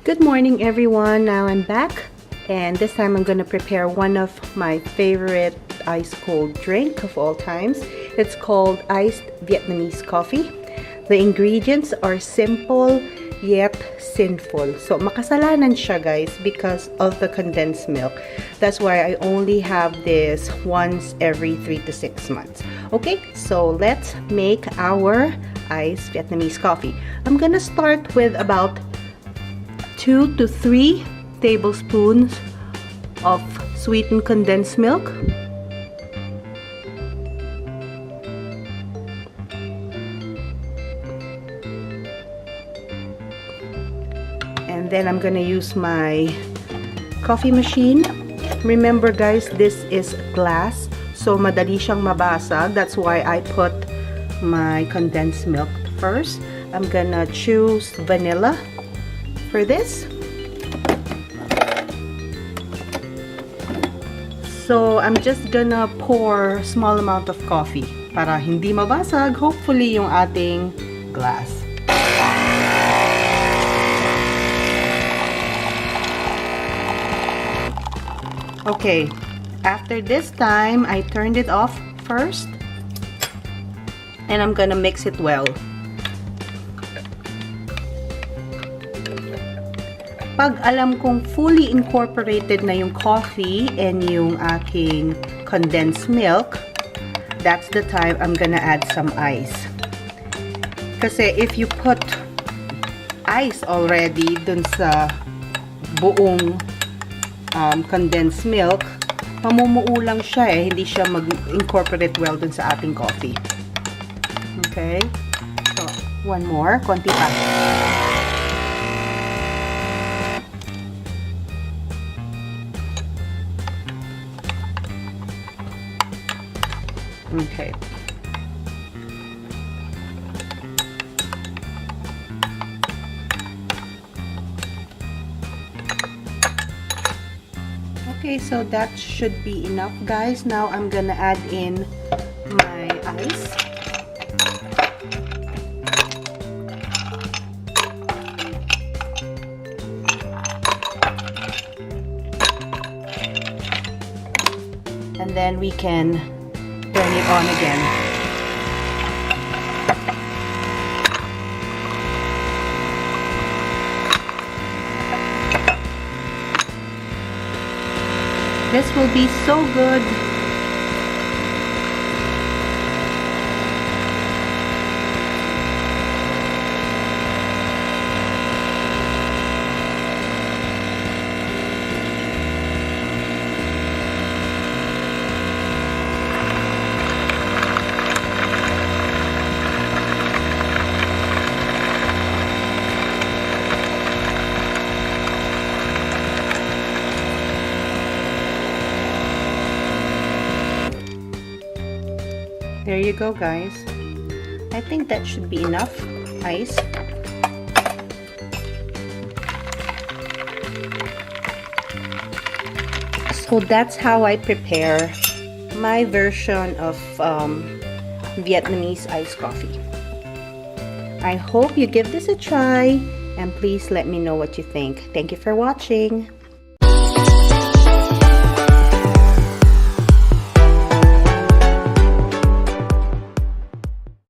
Good morning everyone, now I'm back and this time I'm gonna prepare one of my favorite ice cold drink of all times. It's called iced Vietnamese coffee. The ingredients are simple yet sinful. So makasalanan siya guys because of the condensed milk. That's why I only have this once every 3 to 6 months. Okay, so let's make our iced Vietnamese coffee. I'm gonna start with about 2 to 3 tablespoons of sweetened condensed milk. And then I'm gonna use my coffee machine. Remember guys, this is glass, so madali siyang mabasag. That's why I put my condensed milk first. I'm gonna choose vanilla for this. So I'm just gonna pour small amount of coffee para hindi mabasag, hopefully, yung ating glass. Okay, after this time, I turned it off first and I'm gonna mix it well. Pag alam kong fully incorporated na yung coffee and yung aking condensed milk, that's the time I'm gonna add some ice. Kasi if you put ice already dun sa buong condensed milk, mamumuo lang siya eh, hindi siya mag-incorporate well dun sa ating coffee. Okay? So, one more, konti pa. Okay. Okay, so that should be enough, guys. Now I'm gonna add in my ice. And then we can turn it on again. This will be so good. There you go, guys. I think that should be enough ice. So that's how I prepare my version of Vietnamese iced coffee. I hope you give this a try and please let me know what you think. Thank you for watching.